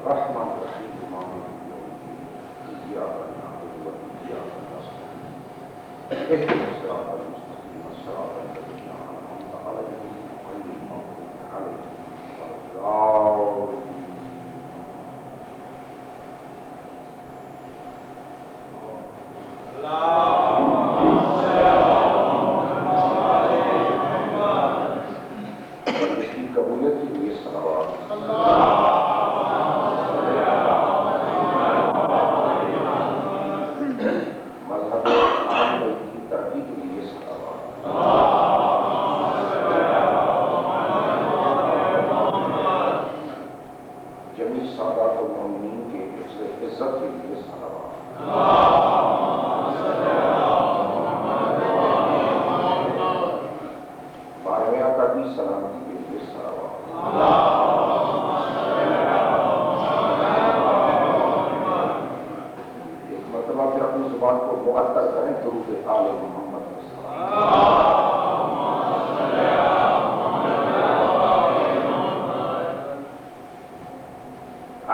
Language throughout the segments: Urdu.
الرحمن الرحیم مالک یوم الدین ایاک نعبد وایاک نستعین اهدنا الصراط المستقیم صراط الذین انعمت علیہم غیر المغضوب علیہم ولا الضالین. قبولیت کی لیے صلوات. مذہب اہل بیت کی ترقی کے لیے صلوات. جمیع سادات المومنین کے حفظ عزت کے لیے صلوات. بارہویں آقا کی سلامتی کے لیے صلوات. ایک مرتبہ پھر اپنی زبان کو معطر کریں درود آل محمد.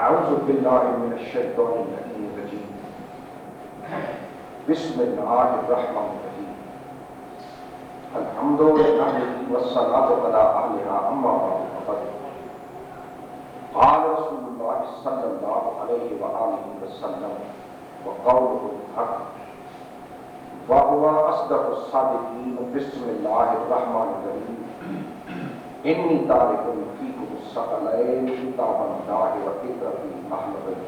اعوذ باللہ من الشیطان اللعین الرجیم. بسم اللہ الرحمن الرحیم. الحمد للہ والصلاة علی اہلہا اما بعد فقد قال رسول اللہ صلی اللہ علیہ وآلہ وسلم وقوله الحق وهو اصدق الصادقین. بسم اللہ الرحمن الرحیم. انی تارک فیکم الثقلین کتاب اللہ وفطرۃ اہل بیت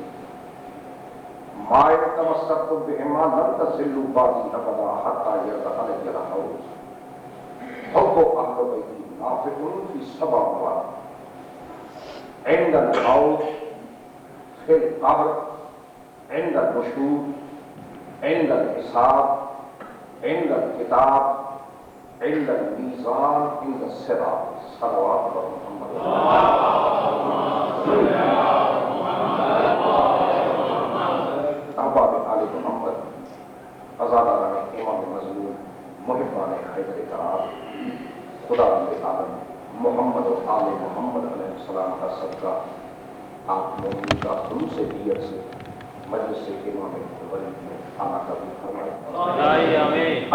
ما تمسکتم بہما لن تضلوا بعدی ابدا حتی یرد علی الحوض. حب اہل بیتی نافع فی سبع مواد عند الحوض فی القبر عند النشور عند الحساب عند الکتاب عند المیزان عند الصراط. صلوات محمد. احباب آل محمد، عزاداران امام مظلوم، محبان حیدر کرام، خدا رب عالم محمد و آل محمد علیہ السلام کا صدقہ آپ مومنین کا خلوص نیت سے مجلس امام ولید میں آنا قبول فرمائے.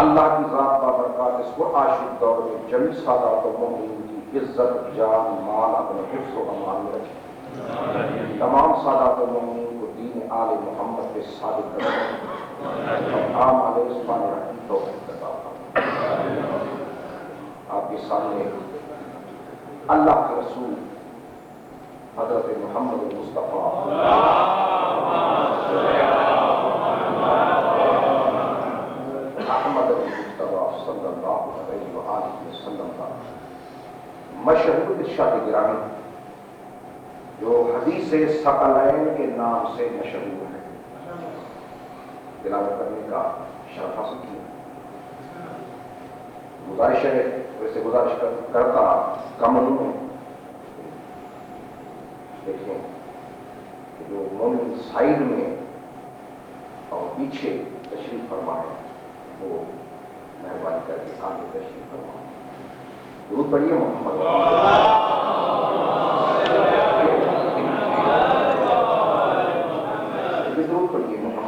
اللہ کی ذات بابرکات اس کو عاشق دور میں جمیع سادات و مومنین کی عزت، جان، مال اپنے حفظ و امان میں رکھے. تمام سادات و مومنین کو دین آل محمد کے ثابت کرنے اور عام علیہ السلام کی توفیق عطا فرمائے. آپ کے سامنے اللہ کے رسول حضرت محمد مصطفیٰ احمد مصطفیٰ صلی اللہ علیہ وآلہ وسلم کا مشہور ارشاد گرامی جو حدیث ثقلین کے نام سے مشہور ہے تلاوت کرنے کا شرف حاصل کیا. گزارش ہے، ویسے گزارش کرتا کمل میں دیکھیں کہ جو مومن سائڈ میں اور پیچھے تشریف فرما ہے وہ مہربانی کر کے آگے تشریف فرما. درود پڑھیے محمد. درود پڑھیے محمد.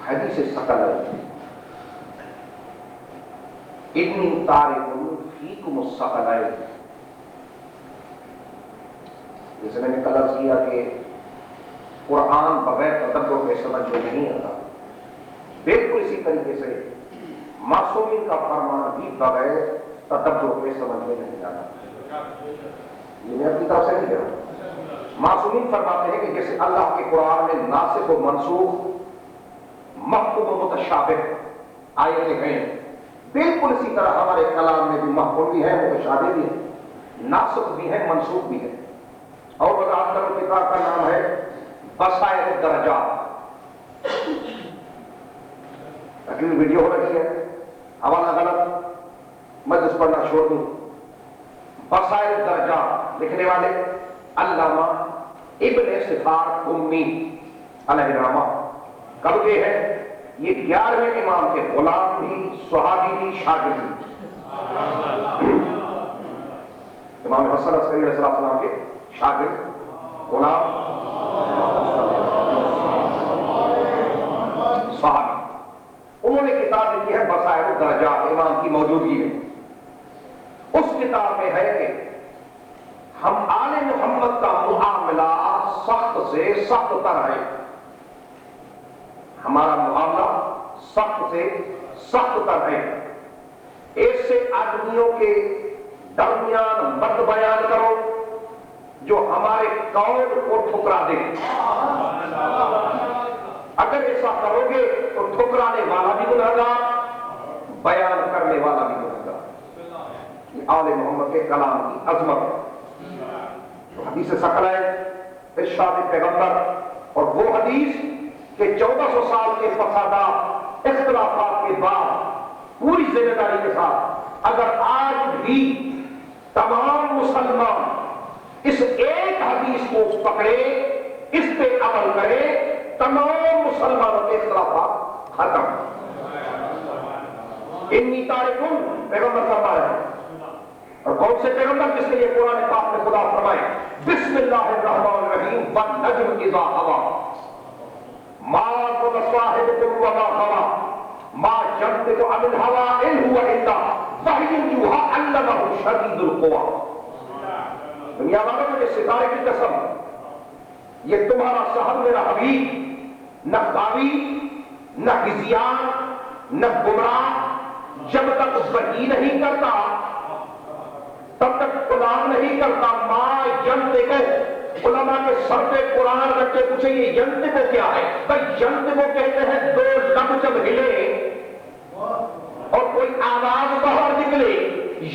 حدیث ثقلین. انی تارک فیکم الثقلین. جیسے میں نے کل عرض کیا کہ قرآن بغیر تدبر کے سمجھ میں نہیں آتا، بالکل اسی طریقے سے معصومین کا فرمان بھی بغیر تدبر کے سمجھ میں نہیں آتا. یہ میں اپنی طرف سے نہیں کہہ رہا ہوں. معصومین فرماتے ہیں کہ جیسے اللہ کے قرآن میں ناسخ و منسوخ، محکوم و متشابہ آیتیں ہیں، بالکل اسی طرح ہمارے کلام میں بھی محکوم بھی ہے، متشابہ بھی ہے، ناسخ بھی ہے، منسوخ بھی ہے. اور وضاحت کتاب کا نام ہے بصائر الدرجات. تقریر ویڈیو ہو رہی ہے، حوالہ غلط مجلس پڑھنا چھوڑ دوں. بصائر الدرجات لکھنے والے علامہ ابن صفار امی علیہ الرحمہ کب کے ہیں؟ یہ 11ویں امام کے غلام بھی، صحابی بھی، شاگرد بھی، امام حسن عسکری علیہ السلام کے شاگرد، غلام، صحابی۔ انہوں نے کتاب لکھی ہے بصائر الدرجات، امام کی موجودگی میں۔ اس کتاب میں ہے کہ ہم آل محمد کا معاملہ سخت سے سخت تر ہے، ہمارا معاملہ سخت سے سخت تر ہے۔ ایسے آدمیوں کے درمیان مت بیان کرو جو ہمارے قول کو ٹھکرا دے، اگر ایسا کرو گے تو ٹھکرانے والا بھی گنہگار، بیان کرنے والا بھی گنہگار۔ یہ آل محمد کے کلام کی عظمت ہے۔ تو حدیث ثقل ہے، ارشاد پیغمبر، اور وہ حدیث کہ 1400 سال کے فسادات اختلافات کے بعد پوری ذمہ داری کے ساتھ اگر آج بھی تمام مسلمان اس ایک حدیث کو پکڑے، اس پہ عمل کرے، تمام مسلمانوں کے اختلافات ختم۔ انی تارکن پیغمبر فرما رہے ہیں، اور کون سے پیغمبر جس کے لیے قرآن پاک میں خدا فرمائے بسم اللہ الرحمن الرحیم والنجم اذا ہوا ما ضل صاحبكم وما غوى ما ينطق عن الهوى ان هو الا وحی یوحی علمہ شدید القوی۔ دنیا والوں کو یہ ستارے کی قسم، یہ تمہارا شہر میرا حبیب نہ غاوی نہ ہزیان نہ گمراہ جب تک وحی نہیں کرتا تب تک قرآن نہیں کرتا۔ ما ینطق، علماء کے سر پہ قرآن رکھ کے پوچھے یہ ینطق کیا ہے؟ بھائی ینطق کہتے ہیں دو لب جب ہلے اور کوئی آواز باہر نکلے،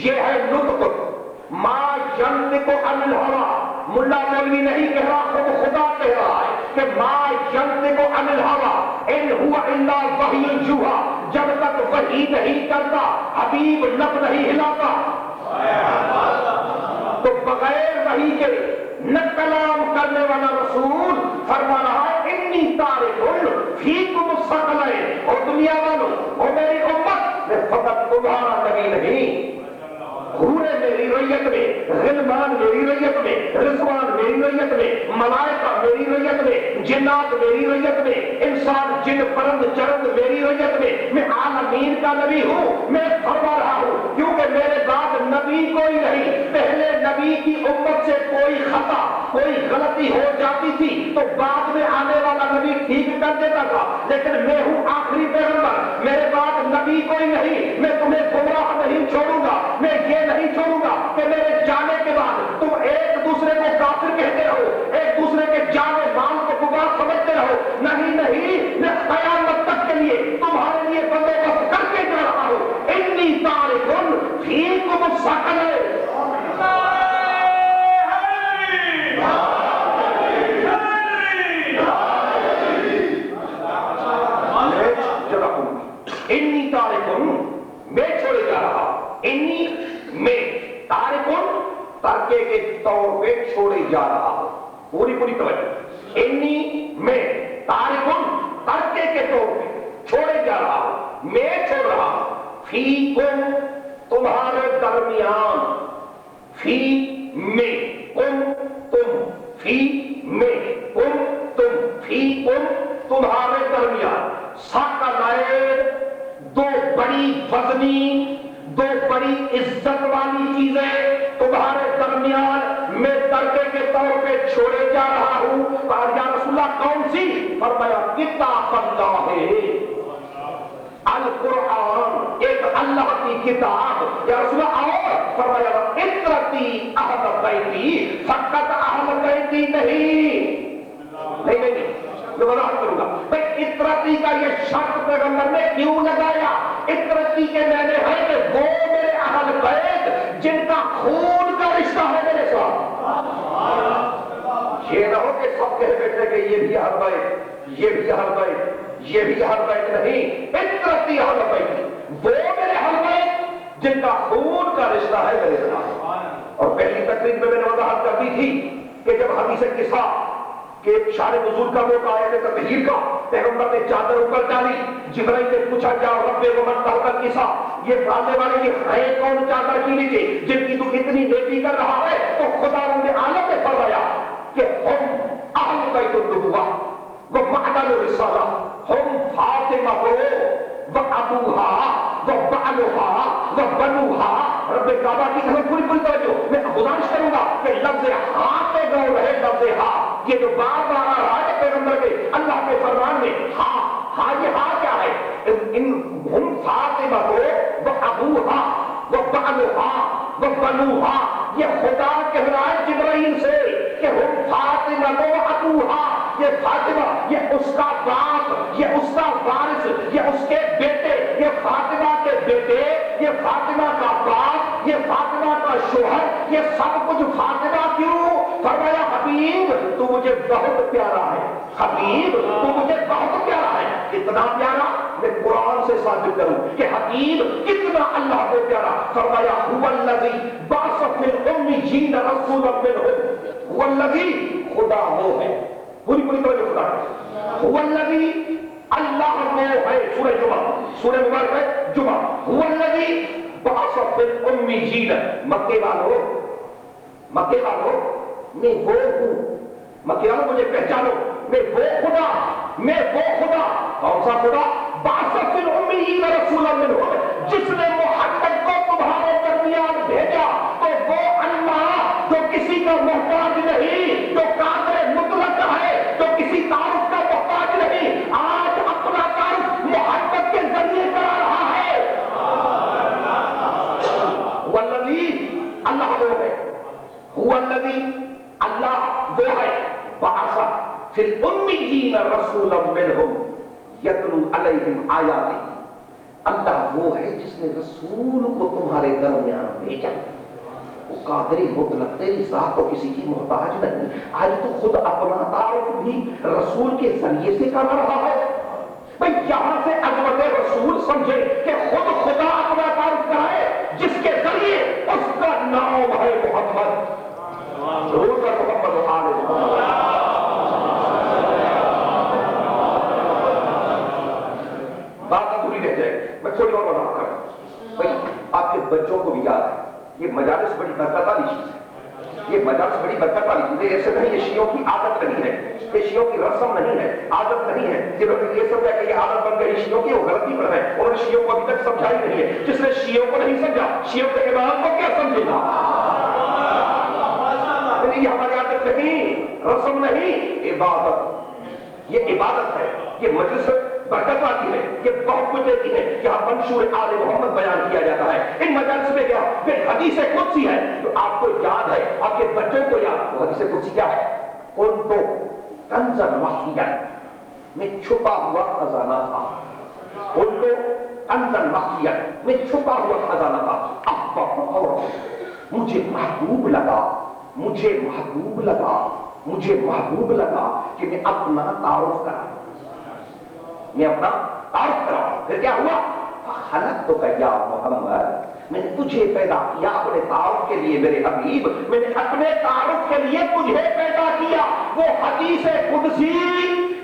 یہ ہے نطق۔ ما ینطق عن الہوی، ملا مولوی نہیں کہہ رہا، خود خدا کہہ رہا ہے کہ ما ینطق عن الہوی ان هو الا وحی یوحی، جب تک وحی نہیں کرتا حبیب لب نہیں ہلاتا۔ تو بغیر وحی کے نہ کلام کرنے والا رسول فرما رہا ہے انی تارکن فیکم الثقلین، اور دنیا والوں اور میری امت میں فقط تمہارا نبی نہیں، حوریں میری ریت میں، غلمان میری ریت میں، رضوان میری ریت میں، ملائکہ میری ریت میں، جنات میری ریت میں، انسان جن پرند چرند میری ریت میں عالمین کا نبی ہوں۔ میں فرما رہا ہوں کیونکہ میرے بعد نبی کوئی نہیں، پہلے نبی کی امت سے کوئی خطا کوئی غلطی ہو جاتی تھی تو بعد میں آنے والا نبی ٹھیک کر دیتا تھا، لیکن میں ہوں آخری پیغمبر، میرے بعد نبی کوئی نہیں، میں تمہیں گمراہ نہیں چھوڑوں گا، میں یہ نہیں چھوڑوں گا کہ میرے جانے کے بعد تم ایک دوسرے کو کافر کہتے رہو، ایک دوسرے کے جانے مال کو گمراہ سمجھتے رہو، نہیں نہیں، میں قیامت تک کے لیے تمہارے لیے بندوبست کر کے جا رہا ہوں۔ انی تارکن فیکم الثقلین، انی تارکن میں چھوڑے جا رہا، انی میں، تارکن ترکے کے طور پہ چھوڑے جا رہا ہوں، پوری توجہ، انی میں، تارکن ترکے کے طور پہ چھوڑے جا رہا ہوں، میں چھوڑ رہا ہوں، فیکم تمہارے درمیان، فی میں کم تم، فی میں کم تم، فی کم تمہارے درمیان، ثقلین دو بڑی وزنی دو بڑی عزت والی چیزیں تمہارے درمیان میں ترکے کے طور پہ چھوڑے جا رہا ہوں۔ یا رسول اللہ کون سی؟ فرمایا کتاب اللہ ہے، القرآن ایک اللہ کی کتاب۔ یا رسول اللہ اور فرمایا اطرتی اہل بیتی، فقط اہل بیتی نہیں، میں وضاحت کروں گا بھائی اطرتی کا یہ شرط پیغمبر نے کیوں لگایا۔ اطرتی کے معنی ہے کہ وہ میرے اہل بیت جن کا خون کا رشتہ ہے میرے ساتھ۔ یہ نہ ہو کہ سب کہہ بیٹھے کہ یہ بھی اہل بیت، یہ بھی اہل بیت، یہ بھی اہل بیت نہیں، اطرتی اہل بیت وہ میرے اہل بیت جن کا خون کا رشتہ ہے میرے ساتھ۔ اور پہلی تقریر میں نے وضاحت کر دی تھی کہ جب حدیث قصہ کہ شان نزول کا موقع آیا ہے تطہیر کا، پیغمبر نے چادر اوپر ڈالی، جبرائیل نے پوچھا یا رب و من خلق الکسا، یہ ڈالنے والے یہ ہے کون چادر کے نیچے جن کی تو اتنی نیکی کر رہا ہے؟ تو خدا رب عالم نے فرمایا کہ ہم اہل بیت النبوہ و معدن الرسالہ، ہم فاطمہ و ابوہا و بعلہا و بنوہا۔ رب کعبہ کی قسم پوری پوری توجہ، میں گزارش کروں گا کہ لفظ ہاں پہ غور رہے، لفظ ہاں یہ جو بار بار آ رہا ہے پیغمبر کے اللہ کے فرمان میں، ہاں ہاں یہ ہاں کیا ہے؟ ان ہم فاطمہ کو وہ ابوہا وہ بعلہا وہ بنوہا، یہ خدا کہہ رہا ہے جبرائیل سے کہ ہم فاطمہ کو ابوہا، یہ فاطمہ یہ اس کا باپ، یہ اس کا وارث، یہ اس کے بیٹے، یہ فاطمہ کے بیٹے، یہ فاطمہ کا باپ، یہ فاطمہ کا شوہر، یہ سب کچھ فاطمہ کیوں؟ فرمایا حبیب تو مجھے بہت پیارا ہے، حبیب تو مجھے بہت پیارا ہے۔ کتنا پیارا؟ میں قرآن سے ثابت کروں کہ حبیب کتنا اللہ کو پیارا۔ فرمایا هو الذی بعث فی الامیین رسولا منہم، هو الذی، خدا وہ ہے، پوری پوری توجہ خدا ہے، هو الذی، اللہ وہ ہے، سورہ جمعہ، سورہ مبارک ہے جمعہ، هو الذی بعث فی الامیین، مکے والوں، مکے والوں میں وہ ہوں، مکے والوں مجھے پہچانو، میں وہ خدا، میں وہ خدا، کون سا خدا؟ بعث فی الامیین رسولا منہم، جس نے محمد کو تمہارے درمیان بھیجا، تو وہ اللہ جو کسی کا محتاج نہیں، جو قادر مطلق ہے، جو کسی تعارف کا محتاج نہیں، آج اپنا تعارف محمد کے ذریعے کرا رہا ہے۔ والذی، اللہ وہ ہے، هو الذی، اللہ وہ ہے، بعث فی الامیین رسولا منہم یتلو علیہم آیاتہ، اللہ وہ ہے جس نے رسول کو تمہارے درمیان بھیجا، وہ قادر مطلق، تیری ذات تو کسی کی محتاج نہیں۔ آج تو خود اپنا تعارف بھی رسول کے ذریعے سے کر رہا ہے۔ بھئی یہاں سے عظمت رسول سمجھے کہ خود خدا اپنا تعارف کرائے جس کے ذریعے اس کا نام ہے محمد، ضرور کر محمد و آل محمد۔ بات ادھوری رہ جائے، میں تھوڑی اور وضاحت کروں۔ بھئی آپ کے بچوں کو بھی یاد ہے یہ مجالس بڑی برکت والی چیز ہے، یہ مجالس بڑی برکت والی چیز ہے، ایسے نہیں یہ شیعوں کی عادت نہیں ہے، یہ شیعوں کی رسم نہیں ہے، عادت نہیں ہے۔ جنہوں نے یہ سمجھا کہ یہ عادت بن گئی شیعوں کی، وہ غلطی پر ہے، انہوں نے شیعوں کو ابھی تک سمجھائی نہیں ہے۔ جس نے شیعوں کو نہیں سمجھا، شیعوں کے امام کو کیا سمجھے گا؟ یہ ہماری عادت نہیں، رسم نہیں، عبادت، یہ عبادت ہے، یہ مجلس برکت آتی ہے، یہ بہت کچھ دیتی ہے۔ یہاں منشور آل محمد بیان کیا جاتا ہے، ان مجالس میں کیا پھر حدیث قدسی ہے جو آپ کو یاد ہے، آپ کے بچوں کو یاد۔ وہ حدیث قدسی کیا ہے؟ ان تو کنزا مخفیا، میں چھپا ہوا خزانہ تھا، ان تو کنزا مخفیا، میں چھپا ہوا خزانہ تھا، اور مجھے محبوب لگا، مجھے محبوب لگا، مجھے محبوب لگا کہ میں اپنا تعارف کرا، میں اپنا تعارف کرا۔ پھر کیا ہوا؟ خلقتک یا محمد، میں نے تجھے پیدا کیا اپنے تعارف کے لیے میرے حبیب، میں نے اپنے تعارف کے لیے تجھے پیدا کیا۔ وہ حدیث قدسی،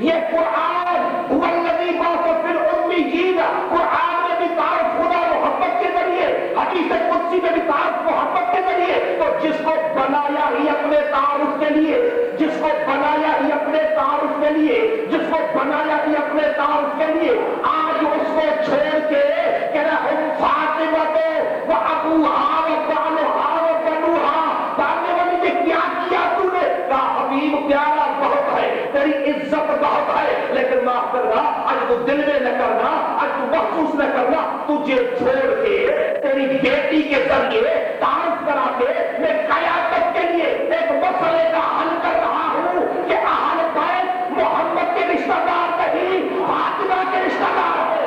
یہ قرآن، هو الذی بعث فی الامیین، قرآن میں بھی تعارف خدا محمد کے ذریعے، حدیث قدسی میں بھی تعارف محمد کے ذریعے۔ تو جس کو بنایا ہی اپنے تعارف کے لیے، جس کو بنایا ہی اپنے تعارف کے لیے، جس کو بنایا ہی اپنے تعارف کے لیے، آج اس کو چھوڑ کے کہ ہم فاطمہ کو وہ ابوہا و بعلہا و بنوہا، ڈالنے والی نے کیا کیا تو نے؟ کہا حبیب پیارا بہت ہے، تیری عزت بہت ہے، لیکن معاف کرنا، آج تو دل میں نہ کرنا، آج تو محسوس نہ کرنا، تجھے چھوڑ کے تیری بیٹی کے ذریعے تعارف کرا کے میں قیادت کے لیے ایک مسئلے کا حل کر رہا ہوں کہ اہل بیت محمد کے رشتہ دار نہیں، فاطمہ کے رشتہ دار ہے۔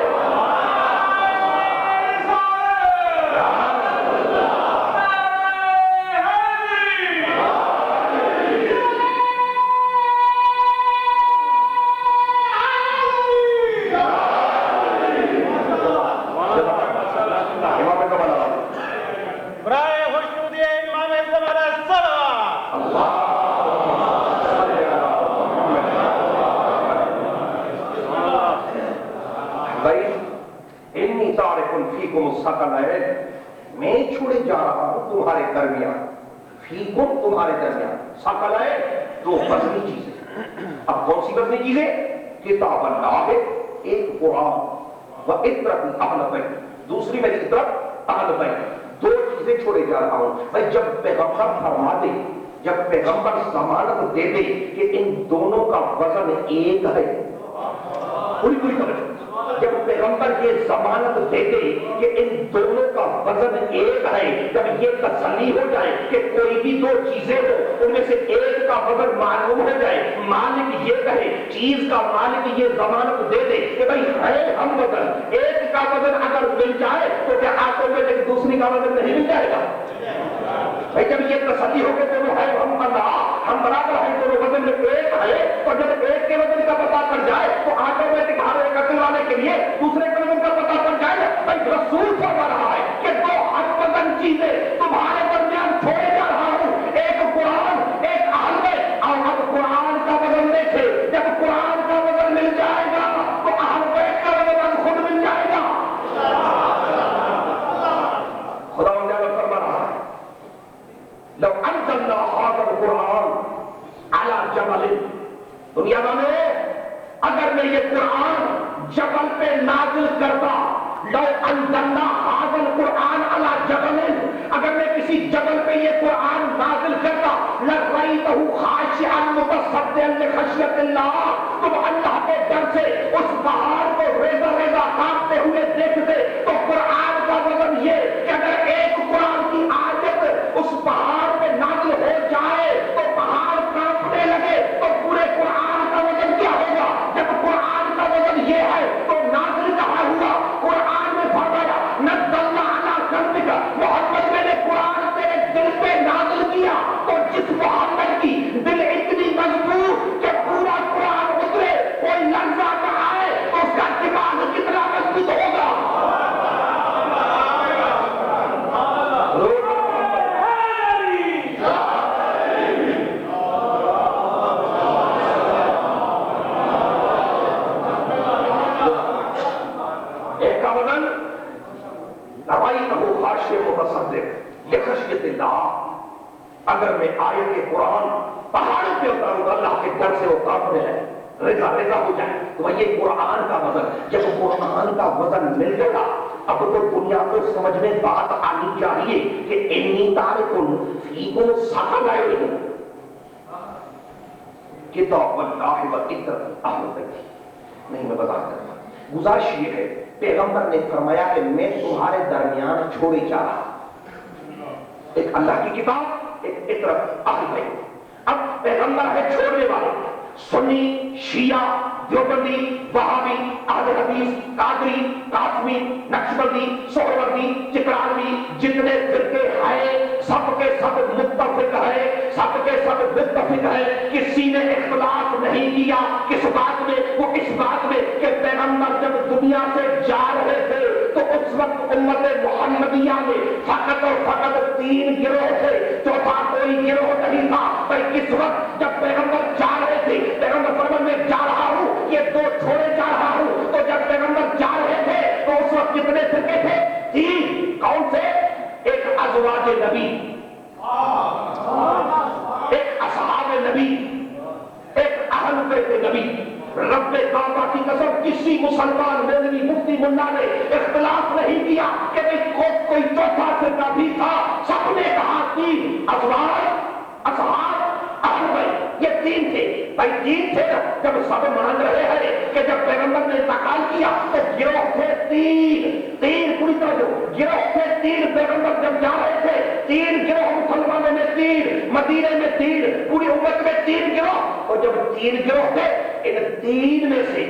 ثقلین، میں چھوڑے جا رہا ہوں تمہارے درمیان، فیکم تمہارے درمیان، ثقلین دو وزنی چیزیں۔ اب کون سی وزنی چیزیں؟ کتاب اللہ ہے ایک قرآن، وعطرۃ اہل بیت دوسری میری عطرت اہل بیت، دو چیزیں چھوڑے جا رہا ہوں۔ بھائی جب پیغمبر فرما دے، جب پیغمبر ضمانت دے دے کہ ان دونوں کا وزن ایک ہے، پوری توجہ، جب پیغمبر یہ ضمانت دے دے کہ ان دونوں کا وزن ایک ہے، جب یہ تسلی ہو جائے کہ کوئی بھی دو چیزیں ہو ان میں سے ایک کا وزن معلوم ہو جائے، مالک یہ کہے، چیز کا مالک یہ ضمانت دے دے کہ بھائی ہے ہم وزن، ایک کا وزن اگر مل جائے تو کیا آٹومیٹک دوسری کا وزن نہیں مل جائے گا؟ بھائی جب یہ تسلی ہو کہ دونوں ہے ہم اللہ، ہم برابر ہیں، دونوں وزن میں ایک ہے، اور جب ایک کے وزن کا پتہ پڑ جائے تو آٹومیٹک ہر ایک عقل والے کے لیے دوسرے کے وزن کا پتہ پڑ جائے۔ بھائی رسول فرما رہا ہے کہ دو ہر وزن چیزیں تمہارے درمیان چھوڑے جا رہا ہوں، ایک قرآن ایک اہل بیت، اور اب قرآن کا وزن دیکھے، جب قرآن کا وزن مل جائے گا تو اہل بیت کا وزن خود مل جائے گا۔ خدا فرما رہا ہے لو انزلنا هذا القرآن على جبل، دنیا میں اگر میں یہ قرآن جبل پہ نازل کرتا، لو انزلنا هذا القرآن على جبل، اگر میں کسی جبل پہ یہ قرآن نازل کرتا، لرأيته خاشعا متصدعا لخشية الله، تم اللہ کے ڈر سے اس پہاڑ کو ریزہ ریزہ کانپتے ہوئے دیکھتے۔ تو قرآن کا وزن یہ کہ اگر ایک قرآن کی آیت اس پہاڑ پہ نازل ہو جائے تو پہاڑ کانپنے لگے، تو پورے قرآن کا وزن کیا ہوگا؟ جب قرآن کا وزن یہ ہے تو نازل کہاں ہوا؟ قرآن میں فرمایا نزلنا علی قلبک، محمد میں نے قرآن تیرے دل پہ نازل کیا، تو جس محمد کی دل اتنی مضبوط کہ پورا قرآن اترے کوئی لرزہ نہ آئے تو اس کا دماغ کتنا مضبوط ہوگا؟ لخشیت اللہ، اگر میں آیت قرآن پہاڑوں پہ اتاروں گا اللہ کے ڈر سے وہ کانپنے لگے، ریزہ ریزہ ہو جائے، تو یہ قرآن کا وزن، جب قرآن کا وزن مل گیا اب تو دنیا کو سمجھ میں بات آنی چاہیے کہ انی تارکن فیکم ثقلین، کتاب اللہ وعطرۃ اہل بیت۔ نہیں میں وضاحت کرتا، گزارش یہ ہے پیغمبر نے فرمایا کہ میں تمہارے درمیان چھوڑے جا رہا، ایک اللہ کی کتاب ایک عطرت اہل بیت۔ اب پیغمبر ہے چھوڑنے والے، سنی، شیعہ، دیوبندی، وہابی، اہل حدیث، قادری، قاسمی، نقشبندی، سہروردی، چترالوی، جتنے فرقے ہیں سب کے سب متفق ہے، سب کے سب متفق ہے، کسی نے اختلاف نہیں کیا کس بات میں؟ وہ اس بات میں کہ پیغمبر جب دنیا سے جا رہے تھے تو اس وقت امت محمدیہ میں فقط اور فقط 3 گروہ تھے، چوتھا کوئی گروہ نہیں تھا۔ بھائی اس وقت جب پیغمبر جا رہے تھے، پیغمبر فرمان میں جا رہا ہوں یہ 2 چھوڑے جا رہا ہوں، تو جب پیغمبر جا رہے تھے تو اس وقت کتنے فرقے تھے؟ 3۔ کون سے؟ ایک ازواج نبی، ایک اصحاب نبی، ایک اہل بیت نبی۔ رب کعبہ کی قسم کسی مسلمان مولوی مفتی ملا نے اختلاف نہیں کیا کہ کوئی چوتھا فرقہ بھی تھا، سب نے کہا 3 ازواج، اصحاب، اہل بیت، یہ 3 تھے۔ بھائی 3 تھے جب سب مان رہے ہیں کہ جب پیغمبر نے انتقال کیا تو گروہ تھے 3 پوری طرح گروہ تھے 3 پیغمبر جب جا رہے تھے 3 گروہ، مسلمانوں میں 3، مدینے میں 3، پوری امت میں 3 گروہ، اور جب 3 گروہ تھے ان 3 میں سے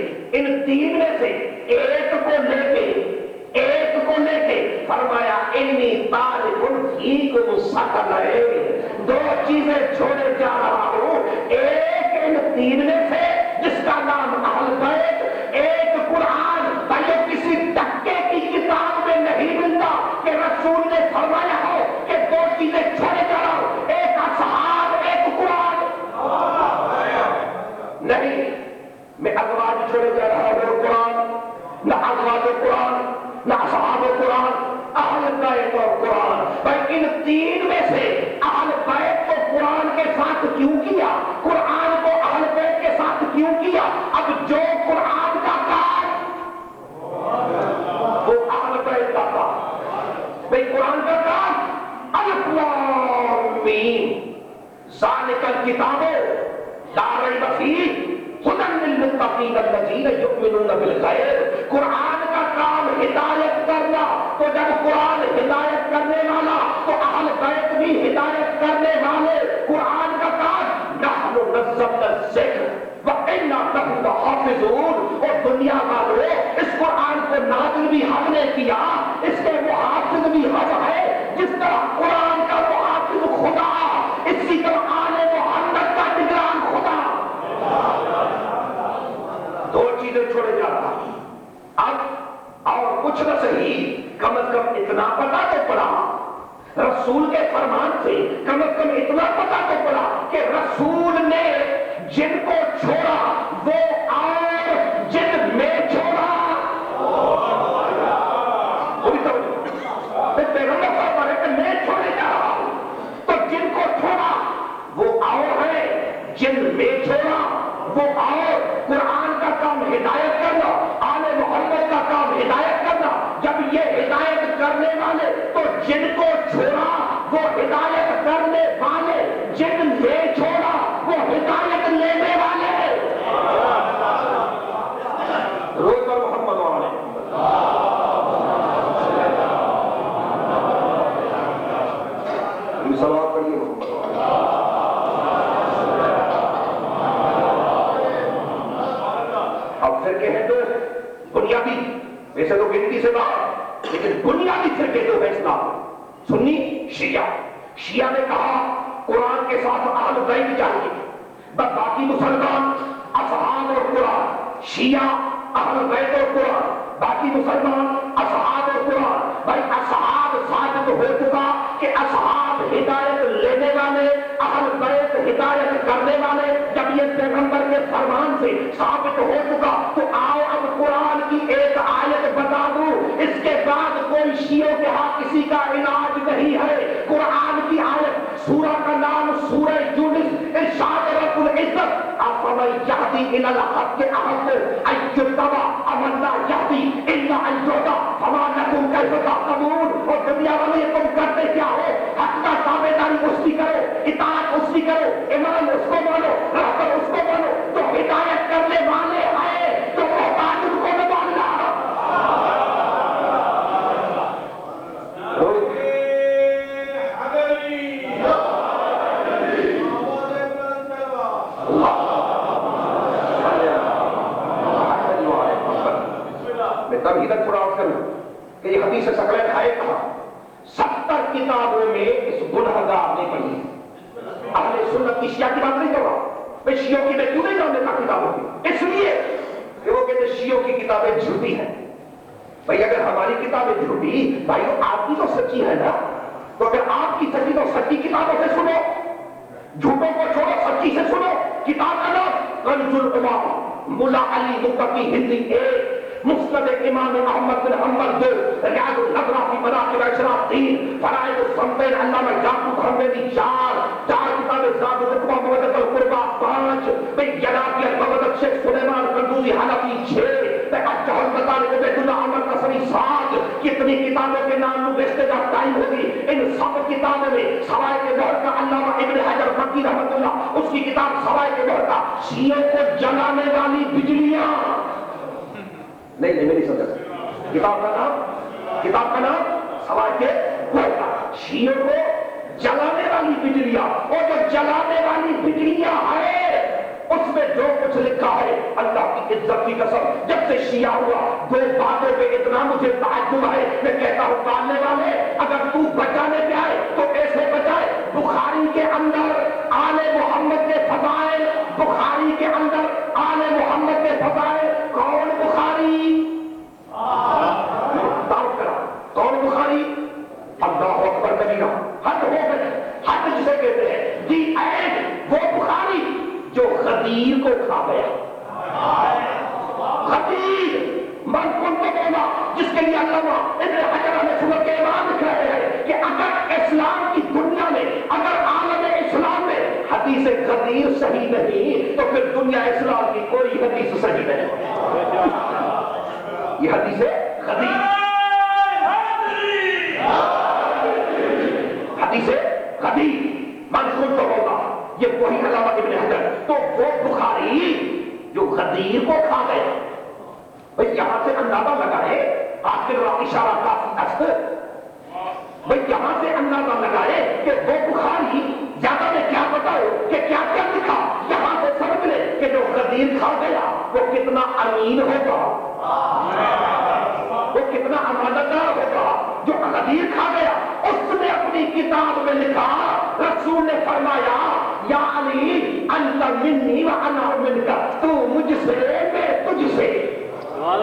ایک کو لے کے فرمایا انی تارکن فیکم ثقلین، 2 چیزیں چھوڑے جا رہا ہوں، ایک ان 3 میں سے جس کا نام اہل بیت، ایک قرآن۔ بھائیو کسی ٹکے کی کتاب میں نہیں ملتا کہ رسول نے فرمایا ہو کہ 2 چیزیں چھوڑے جا رہا ہوں، ایک اصحاب ایک قرآن، نہیں میں ازواج چھوڑے جا رہا ہوں قرآن، نہ ازواج قرآن، نہ اصحاب قرآن، اور قرآن، بھائی ان تین میں سے اہل بیت کو قرآن کے ساتھ کیوں کیا، قرآن کو اہل بیت کے ساتھ کیوں کیا؟ اب جو قرآن کا کام وہ اہل بیت کا کام، بھائی قرآن کا کام الف لام میم ذالک الکتاب لا ریب فیہ ھدی للمتقین الذین یؤمنون بالغیب۔ قرآن کا کام ہدایت کرنا، تو جب قرآن ہدایت کرنے والا تو اہل بیت بھی ہدایت کرنے والے۔ قرآن کا کام نحن نزلنا الذکر وإنا لہ لحافظون، اور دنیا والوں اس قرآن کو نازل بھی ہم نے کیا، اس کے محافظ بھی ہم ہیں۔ جس طرح قرآن کا محافظ خدا، اسی طرح آل محمد کا نگران خدا۔ دو چیزیں چھوڑے جا رہا اب، اور کچھ نہ صحیح کم از کم اتنا پتا تو پڑا رسول کے فرمان سے، کم از کم اتنا پتا تو پڑا کہ رسول نے جن کو چھوڑا وہ اور جن میں چھوڑا۔ پیغمبر صاحب کہ میں چھوڑے جا رہا ہوں، تو جن کو چھوڑا وہ اور ہے، جن میں چھوڑا وہ اور۔ قرآن کا کام ہدایت کرنا، آل محمد کا کام ہدایت کرنا۔ جب یہ ہدایت کرنے والے تو جن کو چھوڑا وہ ہدایت کرنے والے، جن میں چھوڑا وہ ہدایت لینے والے۔ روز محمد والے سوال پڑھیے محمد والے۔ اب فرقے ہیں دو بنیادی، ویسے تو گنتی سے بات، لیکن بنیادی فرقے دو ہیں اسلام میں، سنی شیعہ۔ شیعہ نے کہا قرآن کے ساتھ اہل بیت چاہیے، بس باقی مسلمان اصحاب اور قرآن۔ شیعہ اہل بیت اور قرآن، باقی مسلمان اصحاب اور قرآن۔ بھائی اصحاب ثابت ہو چکا کہ اصحاب ہدایت لینے والے، اہل بیت ہدایت کرنے والے۔ جب یہ پیغمبر کے فرمان سے ثابت ہو چکا تو آؤ اب قرآن کی ایک آیت بتا دوں، اس کے بعد کوئی شیعوں کے ہاں کسی کا علاج نہیں ہے۔ قرآن کی آیت، سورہ کا نام سورہ یونس، ارشاد رب العزت افمن یہدی الی الحق احق ان یتبع امن لا یہدی الا ان یہدی فما لکم کیف تحکمون۔ اور دنیا والے تم کرتے کیا ہو؟ حق کا تابع داری اس کی کرو، اطاعت اس کی کرو، امام اس کو مانو، رہبر اس کو مانو، تو ہدایت کرنے والے ہیں تو محتاج ان کو نہ ماننا۔ میں تب ہی تک تھوڑا آؤٹ کروں کہ یہ حدیث ثقلین ہے کہاں؟ 70 کتابوں میں اس گنہگار نے پڑھی۔ اہل سنت کی شیعہ کی بات نہیں کر رہا، میں شیعوں کی میں کیوں نہیں جاننے کا کتابوں کی؟ اس لیے کہ وہ کہتے شیعوں کی کتابیں جھوٹی ہیں۔ بھائی اگر ہماری کتابیں جھوٹی، بھائی آپ کی تو سچی ہے نا، تو اگر آپ کی سچی تو سچی کتابوں سے سنو، جھوٹوں کو چھوڑو سچی سے سنو۔ کتاب کا نام کنز الامام، ملا علی متقی ہندی 1، مسند امام احمد بن حنبل 2، ریاض النظرہ فی مناقب اشراف 3، فرائض الصمتین علامہ یعقوب حموی 4 کتابیں زاد الرقبہ مودۃ القربہ 5، بھئی جناب المبدت شیخ سلیمان قندوزی حنفی 6، الجوہر مطالب عبید اللہ احمد قصری 7۔ کتنی کتابوں کے نام ویسٹیج آف ٹائم ہوگی۔ ان سب کتابوں میں سوائے کے مہر کا علامہ ابن حجر مکی رحمۃ اللہ، اس کی کتاب سوائے کے مہر کا شیعوں کو جلانے والی بجلیاں، نہیں میری سمجھ کتاب کا نام سوائے کے مہر کا، شیعوں کو جلانے والی بجلیاں۔ اور جو جلانے والی بجلیاں ہیں اس میں جو کچھ لکھا ہے اللہ کی عزت کی قسم، جب سے شیعہ ہوا دو باتوں پہ اتنا مجھے تعجب ہے، میں کہتا ہوں ڈالنے والے اگر تو بچانے پہ آئے تو ایسے بچائے۔ بخاری کے اندر آل محمد کے فضائل، بخاری کے اندر آل محمد کے فضائل، کون بخاری؟ دعوت کرا کون بخاری؟ اللہ اکبر کبیرہ، حد ہو گئے، حد جسے کہتے ہیں دی اینڈ، وہ بخاری جو غدیر کو کھا گیا۔ غدیر من کن کو بولا، جس کے لیے علامہ ابن حجر نے سورہ کے امام لکھ رہے ہیں اسلام کی دنیا میں اگر عالم اسلام میں حدیث غدیر صحیح نہیں تو پھر دنیا اسلام کی کوئی حدیث صحیح نہیں. یہ حدیث غدیر، حدیث غدیر منسوخ ہوگا. یہ وہی علامہ ابن حجر، تو وہ بخاری جو غدیر کو کھا گئے. بھئی یہاں سے اندازہ لگائے آخر اشارہ کافی است. بھئی یہاں سے اندازہ لگائے کہ وہ بخاری زیادہ میں کیا بتاؤ کہ کیا کیا لکھا. یہاں سے سمجھ لے کہ جو غدیر کھا گیا وہ کتنا امین ہوگا، وہ کتنا امانتدار ہوگا. جو غدیر کھا گیا اس نے اپنی کتاب میں لکھا، رسول نے فرمایا یا علی انت منی وانا منک، تو مجھ سے میں تجھ سے. اور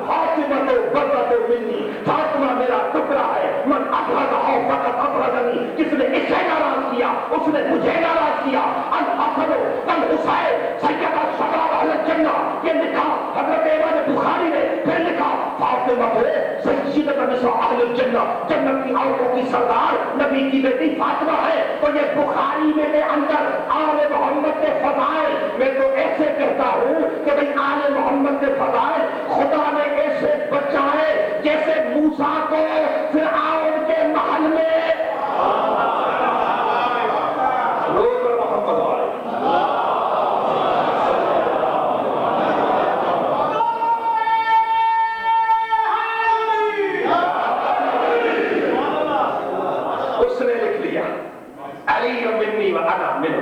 فاطمہ تو بطت منی، فاطمہ میرا ٹکڑا ہے. من ابغضہ فقط ابغضنی، جس نے اسے ناراض کیا اس نے مجھے ناراض کیا. الحسن والحسین سیدا شباب اہل الجنہ، یہ لکھا حضرت امام بخاری نے. پھر لکھا فاطمہ تو سیدۃ نساء اہل الجنہ، جنت کی عورتوں کی سردار نبی کی بیٹی فاطمہ ہے. تو یہ بخاری میں کے اندر آل محمد کے فضائل، میں تو ایسے کہتا ہوں کہ بھئی آل محمد کے فضائل خدا نے ایسے بچائے جیسے موسیٰ کو فرعون کے محل میں لوگ محمد والے. اس نے لکھ لیا علی منی وانا منہ،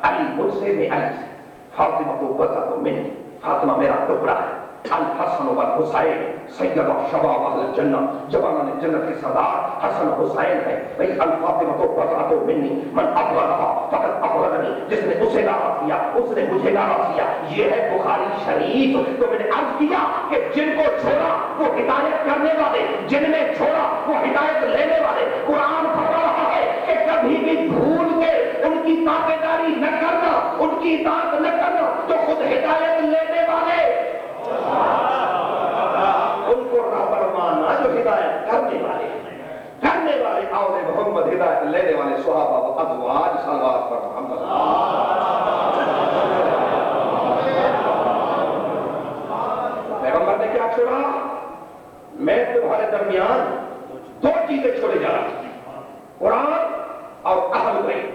علی مجھ سے میں علی سے، فاطمہ کو بطت منی، فاطمہ میرا ٹکڑا ہے. الحسن والحسین سیدہ شباب اہل الجنہ، جوانان جنت کے سردار حسن حسین ہے. بھئی الفاطمہ تو بطت منی من ابغضہ فقط ابغضنی، جس نے اسے ناراض کیا اس نے مجھے ناراض کیا. یہ ہے بخاری شریف. تو میں نے عرض کیا کہ جن کو چھوڑا وہ ہدایت کرنے والے، جن نے چھوڑا وہ ہدایت لینے والے. قرآن فرما رہا ہے کہ کبھی بھی بھول کے ان کی تابعداری نہ کرنا، ان کی اطاعت نہ کرنا، تو خود ہدایت لینے والے ان کو رہبر ماننا جو ہدایت کرنے والے آل محمد، ہدایت لینے والے صحابہ و ازواج صلوات پر محمد. پیغمبر نے کیا چھوڑا؟ میں تمہارے درمیان دو چیزیں چھوڑے جا رہا ہوں، قرآن اور اہل بیت.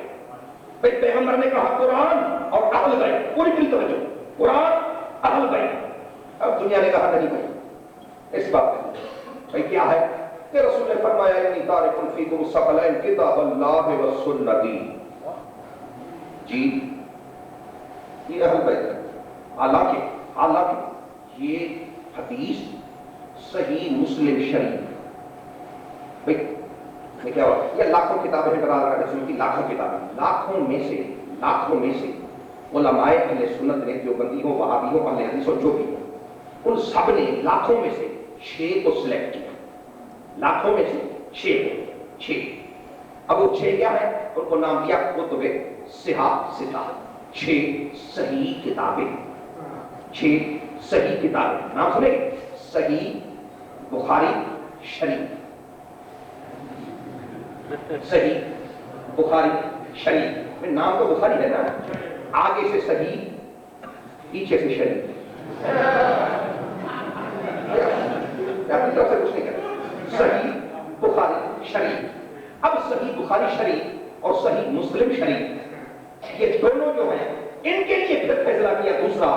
بھئی پیغمبر نے کہا قرآن اور اہل بیت، پوری دل توجہ، قرآن اہل بیت. اب دنیا نے کہا نہیں بھائی اس بات میں بھائی کیا ہے کہ رسول نے فرمایا انی تارک فیکم الثقلین کتاب اللہ و سنتی. جی یہ اہل بیت ہے. حالانکہ یہ حدیث صحیح مسلم شریف، بھئی کیا ہوا یہ لاکھوں کتابیں برادر رسول کی، لاکھوں کتابیں، لاکھوں میں سے علماء اہل سنت نے، دیوبندی ہوں وہابی ہوں اہل حدیث ہوں جو بھی ہوں، ان سب نے لاکھوں میں سے 6 کو سلیکٹ کیا. لاکھوں میں سے 6. اب وہ 6 کیا ہے؟ ان کو نام دیا کتب صحاح 6 صحیح کتابیں. 6 صحیح کتابیں نام سنیں گے؟ صحیح بخاری شریف، صحیح بخاری شریف میں نام تو بخاری ہے نا، آگے سے صحیح پیچھے سے شریف. اپنی طرف سے کچھ نہیں کرتا. صحیح بخاری شریف. اب صحیح بخاری شریف اور صحیح مسلم شریف یہ دونوں جو ہیں ان کے لیے پھر فیصلہ کیا دوسرا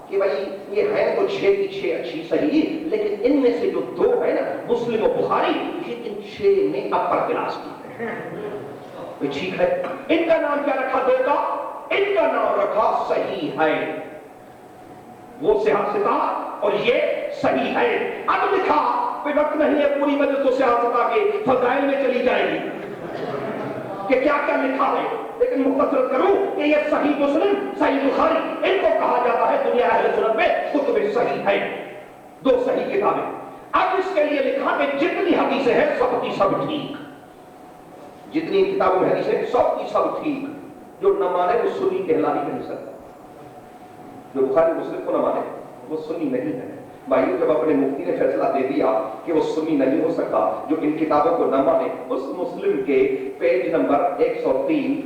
کہ بھائی یہ ہے تو 6 کی 6 اچھی صحیح، لیکن ان میں سے جو 2 ہے نا مسلم و بخاری، یہ ان 6 میں اپر کلاس کی ہے. ٹھیک ہے، ان کا نام کیا رکھا 2 کا؟ ان کا نام رکھا صحیح ہے. وہ سیاستہ اور یہ صحیح ہے. اب لکھا کوئی وقت نہیں ہے پوری مجلس تو سیاستہ کے فضائل میں چلی جائے گی کہ کیا کیا لکھا ہے، لیکن مختصر کروں کہ یہ صحیح مسلم صحیح بخاری ان کو کہا جاتا ہے دنیا اہل سنت میں کتب صحیح ہے. 2 صحیح کتابیں. اب اس کے لیے لکھا کہ جتنی حدیثیں ہیں سب کی سب ٹھیک، جتنی کتابوں میں حدیثیں سب کی سب ٹھیک. جو نہ مانے وہ سنی کہلا ہی نہیں سکتا. جو بخاری مسلم کو نہ مانے وہ سنی نہیں ہے. بھائیو جب اپنے مفتی نے فیصلہ دے دیا کہ وہ سنی نہیں ہو سکتا جو ان کتابوں کو نہ مانے، اس مسلم کے پیج نمبر 103